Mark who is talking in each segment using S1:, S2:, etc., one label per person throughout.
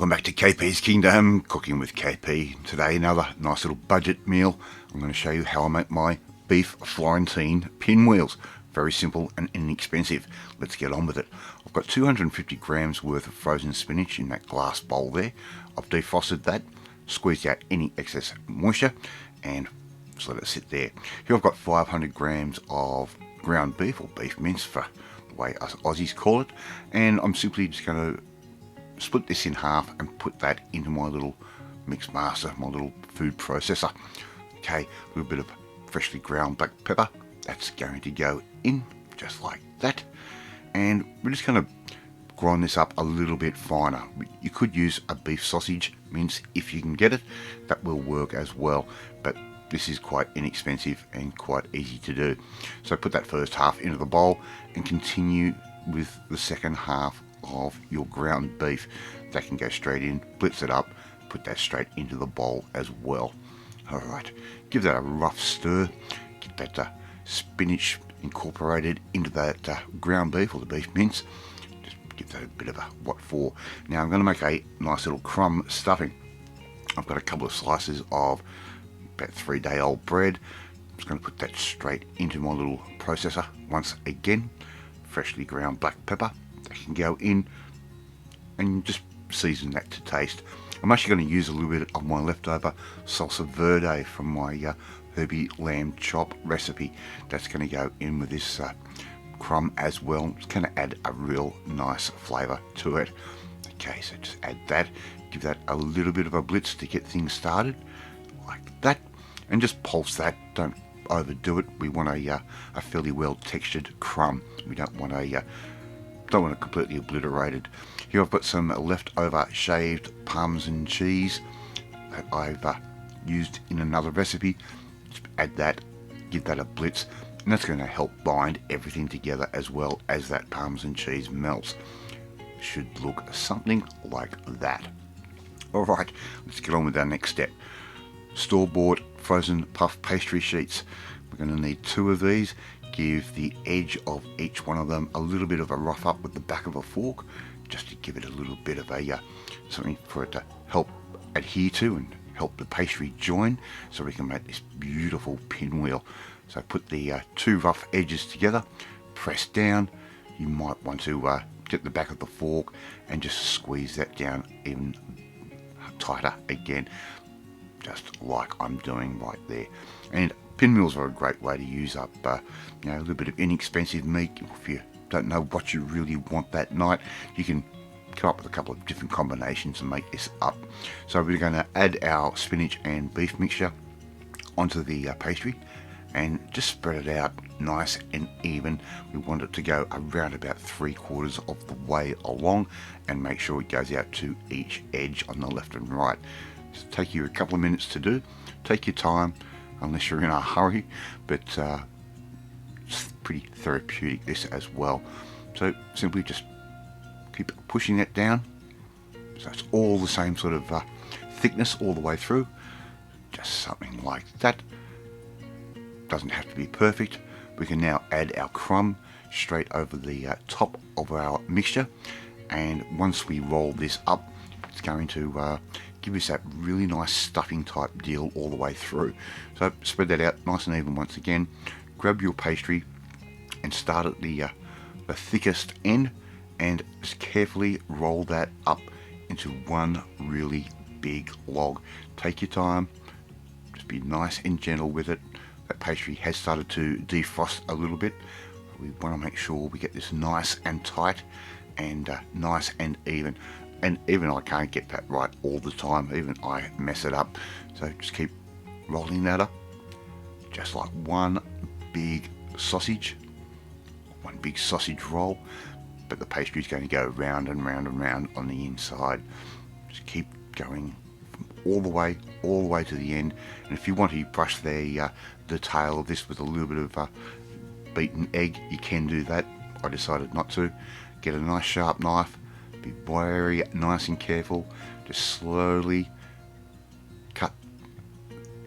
S1: Welcome back to KP's Kingdom, cooking with KP. Today another nice little budget meal. I'm going to show you how I make my beef Florentine pinwheels. Very simple and inexpensive. Let's get on with it. I've got 250 grams worth of frozen spinach in that glass bowl there. I've defrosted that, squeezed out any excess moisture and just let it sit there. Here I've got 500 grams of ground beef, or beef mince for the way us Aussies call it, and I'm simply just going to split this in half and put that into my little mix master, my little food processor. Okay, a little bit of freshly ground black pepper, that's going to go in just like that, and we're just going to grind this up a little bit finer. You could use a beef sausage mince if you can get it, that will work as well, but this is quite inexpensive and quite easy to do. So put that first half into the bowl and continue with the second half of your ground beef. That can go straight in, blitz it up, put that straight into the bowl as well. Alright, give that a rough stir, get that spinach incorporated into that ground beef or the beef mince. Just give that a bit of a what for. Now I'm going to make a nice little crumb stuffing. I've got a couple of slices of about 3-day-old bread. I'm just going to put that straight into my little processor once again. Freshly ground black pepper, that can go in, and just season that to taste. I'm actually going to use a little bit of my leftover salsa verde from my herby lamb chop recipe. That's going to go in with this crumb as well. It's going to add a real nice flavour to it. Okay, so just add that, give that a little bit of a blitz to get things started like that, and just pulse that. Don't overdo it. We want a fairly well textured crumb. We don't want it completely obliterated. Here I've got some leftover shaved Parmesan cheese that I've used in another recipe. Just add that, give that a blitz, and that's going to help bind everything together as well as that Parmesan cheese melts. Should look something like that. Alright, let's get on with our next step. Store-bought frozen puff pastry sheets. We're going to need 2 of these. Give the edge of each one of them a little bit of a rough up with the back of a fork, just to give it a little bit of a something for it to help adhere to and help the pastry join, so we can make this beautiful pinwheel. So put the 2 rough edges together, press down. You might want to get the back of the fork and just squeeze that down even tighter again, just like I'm doing right there. And pinwheels are a great way to use up a little bit of inexpensive meat. If you don't know what you really want that night, you can come up with a couple of different combinations and make this up. So we're going to add our spinach and beef mixture onto the pastry and just spread it out nice and even. We want it to go around about 3/4 of the way along, and make sure it goes out to each edge on the left and right. It'll take you a couple of minutes to do. Take your time, unless you're in a hurry, but it's pretty therapeutic this as well. So simply just keep pushing that down, so it's all the same sort of thickness all the way through, just something like that. Doesn't have to be perfect. We can now add our crumb straight over the top of our mixture, and once we roll this up, it's going to give us that really nice stuffing type deal all the way through. So spread that out nice and even once again. Grab your pastry and start at the thickest end, and just carefully roll that up into one really big log. Take your time, just be nice and gentle with it. That pastry has started to defrost a little bit. We want to make sure we get this nice and tight and nice and even. And even I can't get that right all the time, even I mess it up. So just keep rolling that up, just like one big sausage roll, but the pastry is going to go round and round and round on the inside. Just keep going all the way to the end. And if you want to brush the tail of this with a little bit of beaten egg, you can do that. I decided not to. Get a nice sharp knife, be very nice and careful, just slowly cut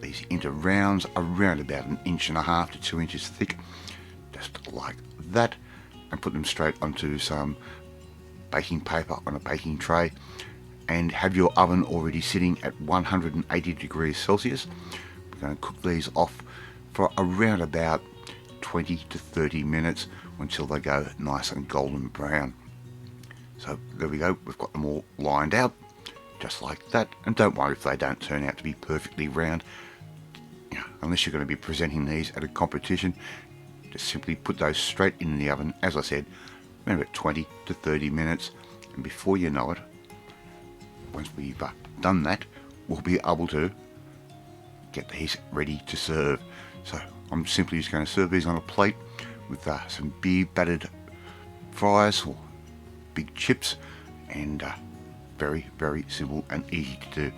S1: these into rounds around about 1.5 to 2 inches thick, just like that, and put them straight onto some baking paper on a baking tray. and have your oven already sitting at 180 degrees Celsius. We're going to cook these off for around about 20 to 30 minutes until they go nice and golden brown. So there we go, we've got them all lined out just like that, and don't worry if they don't turn out to be perfectly round. You know, unless you're going to be presenting these at a competition, just simply put those straight in the oven, as I said, around about 20 to 30 minutes, and before you know it, once we've done that, we'll be able to get these ready to serve. So I'm simply just going to serve these on a plate with some beer battered fries or big chips, and very, very simple and easy to do.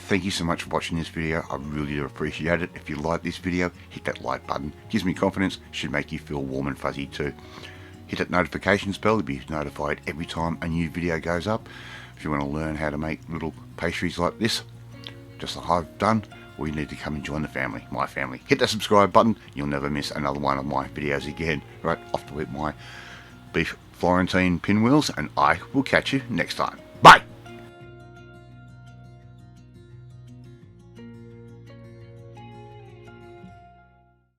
S1: Thank you so much for watching this video. I really do appreciate it. If you like this video, hit that like button. Gives me confidence, should make you feel warm and fuzzy too. Hit that notifications bell to be notified every time a new video goes up. If you want to learn how to make little pastries like this, just like I've done, well, you need to come and join the family, my family. Hit that subscribe button, you'll never miss another one of my videos again. Right, off to eat my beef Florentine pinwheels, and I will catch you next time. Bye!